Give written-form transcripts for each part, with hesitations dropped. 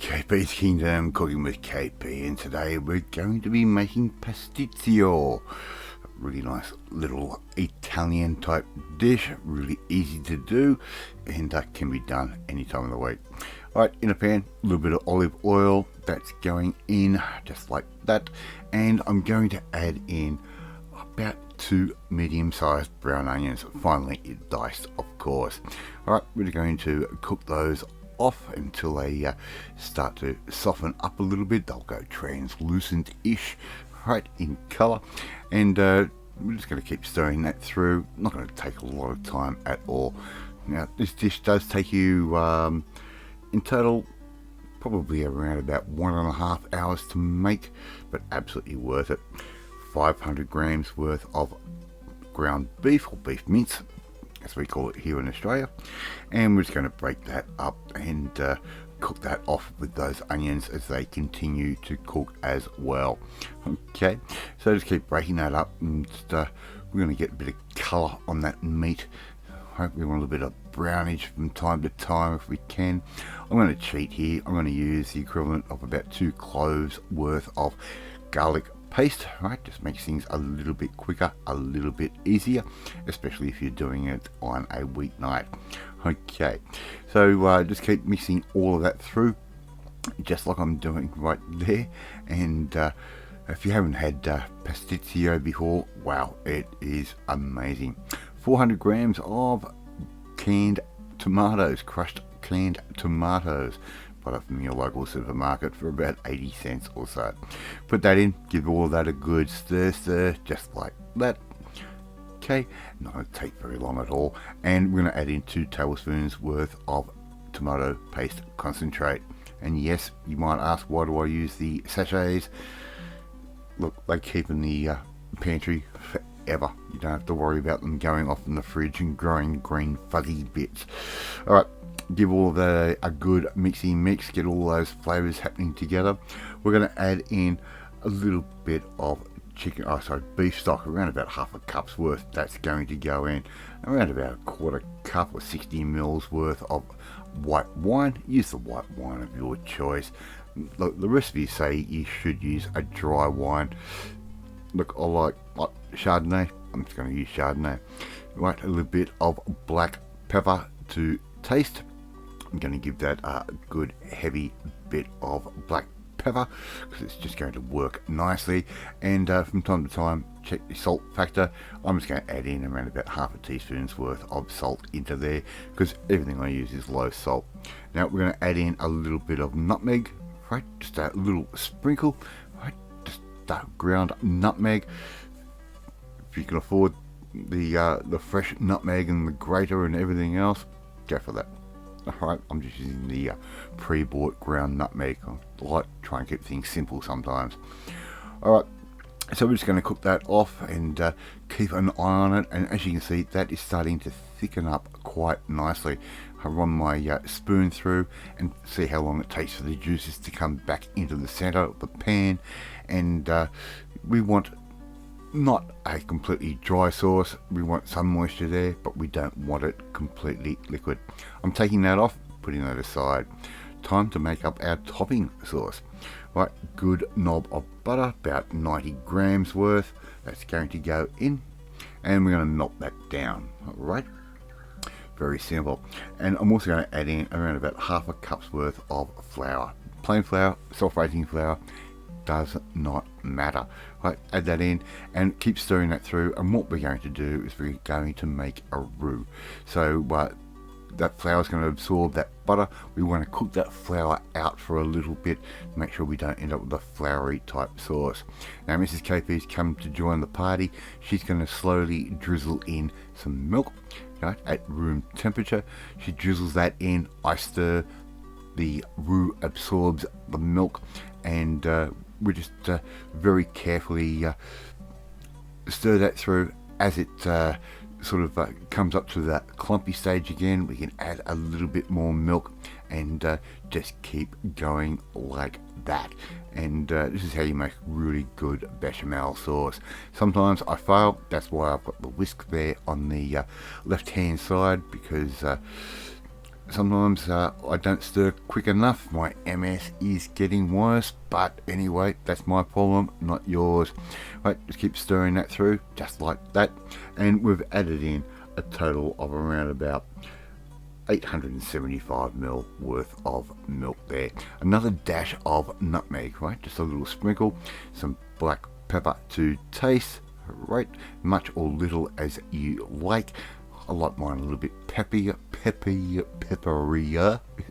KP's Kingdom, cooking with KP, and today we're going to be making Pastitsio. A really nice little Italian type dish, really easy to do, and can be done any time of the week. Alright, in a pan, a little bit of olive oil, that's going in just like that, and I'm going to add in about 2 medium-sized brown onions, finely diced of course. Alright, we're going to cook those off until they start to soften up a little bit. They'll go translucent-ish, right, in colour, and we're just going to keep stirring that through. Not going to take a lot of time at all. Now, this dish does take you in total probably around about 1.5 hours to make, but absolutely worth it. 500 grams worth of ground beef, or beef mince as we call it here in Australia, and we're just going to break that up and cook that off with those onions as they continue to cook as well. Okay, so just keep breaking that up, and just, we're going to get a bit of colour on that meat. We want a little bit of brownish from time to time if we can. I'm going to cheat here. I'm going to use the equivalent of about 2 cloves worth of garlic paste, right? Just makes things a little bit quicker, a little bit easier, especially if you're doing it on a weeknight. Okay, so just keep mixing all of that through, just like I'm doing right there. And if you haven't had Pastitsio before, wow, it is amazing. 400 grams of canned tomatoes, crushed canned tomatoes. Buy it from your local supermarket for about 80 cents or so. Put that in, give all of that a good stir, just like that. Okay, not going to take very long at all. And we're going to add in 2 tablespoons worth of tomato paste concentrate. And yes, you might ask, why do I use the sachets? Look, they keep in the pantry forever. You don't have to worry about them going off in the fridge and growing green fuzzy bits. Alright, give all of that a good mixy mix, get all those flavors happening together. We're going to add in a little bit of beef stock, around about 1/2 cup's worth. That's going to go in. Around about 1/4 cup or 60 mils worth of white wine. Use the white wine of your choice. Look, the recipes say you should use a dry wine. Look, I like Chardonnay. I'm just going to use Chardonnay. Right, a little bit of black pepper to taste. I'm going to give that a good heavy bit of black pepper because it's just going to work nicely. And from time to time, check the salt factor. I'm just going to add in around about 1/2 teaspoon's worth of salt into there because everything I use is low salt. Now we're going to add in a little bit of nutmeg, right? Just a little sprinkle, right? Just ground nutmeg. If you can afford the fresh nutmeg and the grater and everything else, go for that. Alright, I'm just using the pre-bought ground nutmeg. I like to try and keep things simple sometimes. Alright, so we're just going to cook that off and keep an eye on it. And as you can see, that is starting to thicken up quite nicely. I run my spoon through and see how long it takes for the juices to come back into the center of the pan. And we want not a completely dry sauce. We want some moisture there, but we don't want it completely liquid. I'm taking that off, putting that aside. Time to make up our topping sauce. Right, good knob of butter, about 90 grams worth. That's going to go in, and we're going to melt that down. Alright, very simple. And I'm also going to add in around about 1/2 cup's worth of flour. Plain flour, self-raising flour, does not matter. Right, add that in and keep stirring that through. And what we're going to do is we're going to make a roux. So that flour is going to absorb that butter. We want to cook that flour out for a little bit to make sure we don't end up with a floury type sauce. Now Mrs. KP's come to join the party. She's going to slowly drizzle in some milk, right, at room temperature. She drizzles that in. I stir. The roux absorbs the milk, and we just very carefully stir that through. As it sort of comes up to that clumpy stage again, we can add a little bit more milk and just keep going like that. And this is how you make really good bechamel sauce. Sometimes I fail, that's why I've got the whisk there on the left hand side, because sometimes I don't stir quick enough. My MS is getting worse, but anyway, that's my problem, not yours. Right, just keep stirring that through, just like that, and we've added in a total of around about 875ml worth of milk there. Another dash of nutmeg, right, just a little sprinkle, some black pepper to taste, right, much or little as you like. I like mine a little bit pepperier.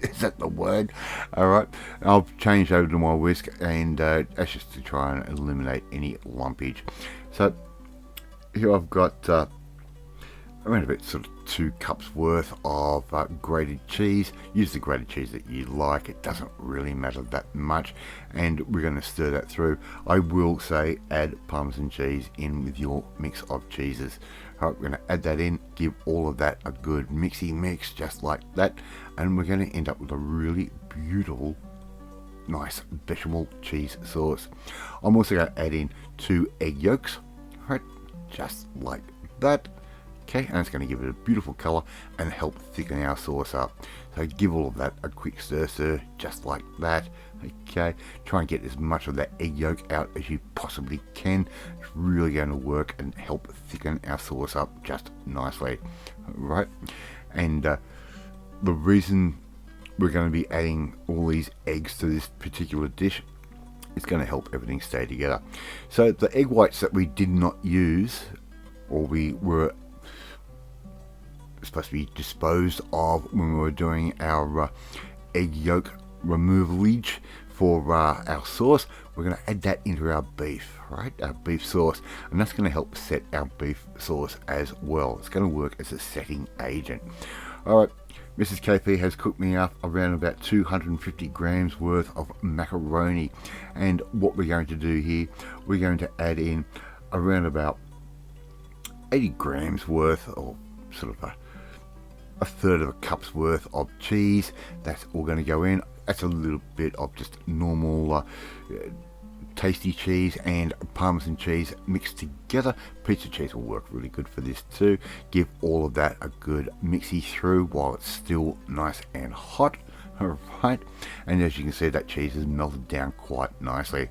Is that the word? Alright, I'll change over to my whisk, and that's just to try and eliminate any lumpage. So here I've got around about sort of 2 cups worth of grated cheese. Use the grated cheese that you like, it doesn't really matter that much, and we're going to stir that through. I will say add Parmesan cheese in with your mix of cheeses. Alright, we're going to add that in, give all of that a good mixy mix just like that, and we're going to end up with a really beautiful, nice bechamel cheese sauce. I'm also going to add in 2 egg yolks, right, just like that. Okay, and it's going to give it a beautiful colour and help thicken our sauce up. So give all of that a quick stir, just like that. Okay, try and get as much of that egg yolk out as you possibly can. It's really going to work and help thicken our sauce up just nicely. Right, and the reason we're going to be adding all these eggs to this particular dish, it's going to help everything stay together. So the egg whites that we did not use, or we were supposed to be disposed of when we were doing our egg yolk removalage for our sauce, we're going to add that into our beef, right, our beef sauce, and that's going to help set our beef sauce as well. It's going to work as a setting agent. Alright, Mrs. KP has cooked me up around about 250 grams worth of macaroni, and what we're going to do here, we're going to add in around about 80 grams worth, or sort of a third of a cup's worth of cheese. That's all going to go in. That's a little bit of just normal tasty cheese and Parmesan cheese mixed together. Pizza cheese will work really good for this too. Give all of that a good mixy through while it's still nice and hot. Alright, and as you can see, that cheese has melted down quite nicely.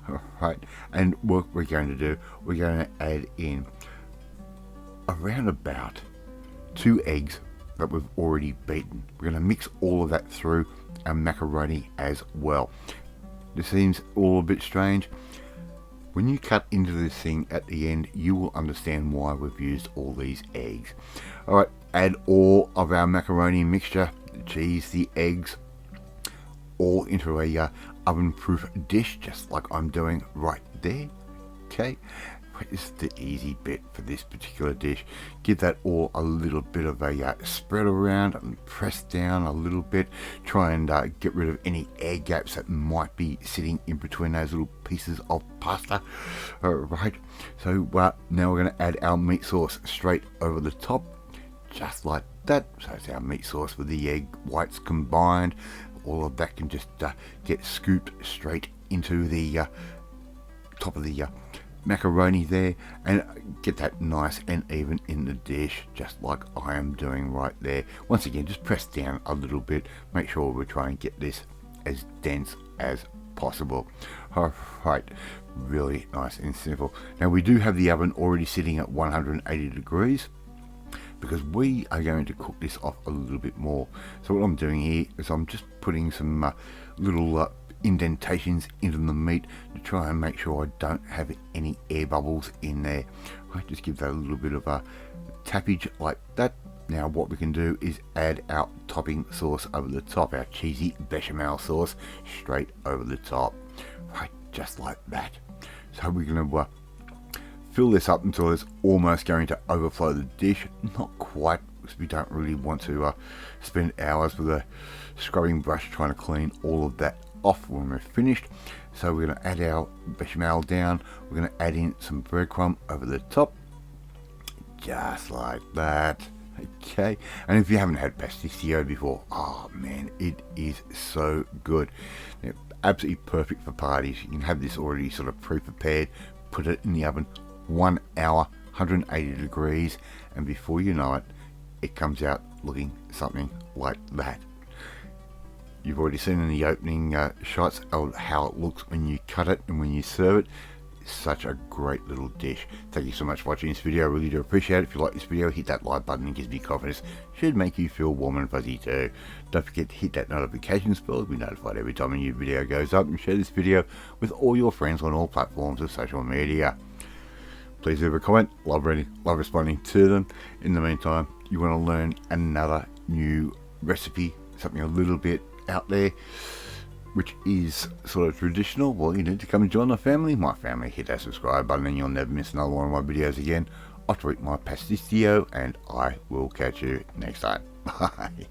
Alright, and what we're going to do, we're going to add in around about 2 eggs that we've already beaten. We're going to mix all of that through our macaroni as well. This seems all a bit strange. When you cut into this thing at the end, you will understand why we've used all these eggs. Alright, add all of our macaroni mixture, the cheese, the eggs, all into a oven-proof dish, just like I'm doing right there. Okay, this is the easy bit for this particular dish. Give that all a little bit of a spread around and press down a little bit. Try and get rid of any air gaps that might be sitting in between those little pieces of pasta. Alright, so now we're going to add our meat sauce straight over the top, just like that. So it's our meat sauce with the egg whites combined. All of that can just get scooped straight into the top of the macaroni there, and get that nice and even in the dish, just like I am doing right there. Once again, just press down a little bit, make sure we try and get this as dense as possible. Alright, really nice and simple. Now we do have the oven already sitting at 180 degrees because we are going to cook this off a little bit more. So what I'm doing here is I'm just putting some little indentations into the meat to try and make sure I don't have any air bubbles in there. I just give that a little bit of a tappage like that. Now what we can do is add our topping sauce over the top, our cheesy bechamel sauce straight over the top, right, just like that. So we're going to fill this up until it's almost going to overflow the dish. Not quite, because we don't really want to spend hours with a scrubbing brush trying to clean all of that off when we're finished. So we're going to add our bechamel down. We're going to add in some breadcrumb over the top, just like that. Okay, and if you haven't had Pastitsio before, oh man, it is so good. Absolutely perfect for parties. You can have this already sort of pre-prepared, put it in the oven 1 hour, 180 degrees, and before you know it, it comes out looking something like that. You've already seen in the opening shots of how it looks when you cut it and when you serve it. It's such a great little dish. Thank you so much for watching this video. I really do appreciate it. If you like this video, hit that like button. It gives me confidence. Should make you feel warm and fuzzy too. Don't forget to hit that notification bell to be notified every time a new video goes up, and share this video with all your friends on all platforms of social media. Please leave a comment. Love reading, love responding to them. In the meantime, you want to learn another new recipe, something a little bit out there, which is sort of traditional, well, you need to come and join the family. My family, hit that subscribe button and you'll never miss another one of my videos again. I'll tweet my Pastitsio and I will catch you next time. Bye.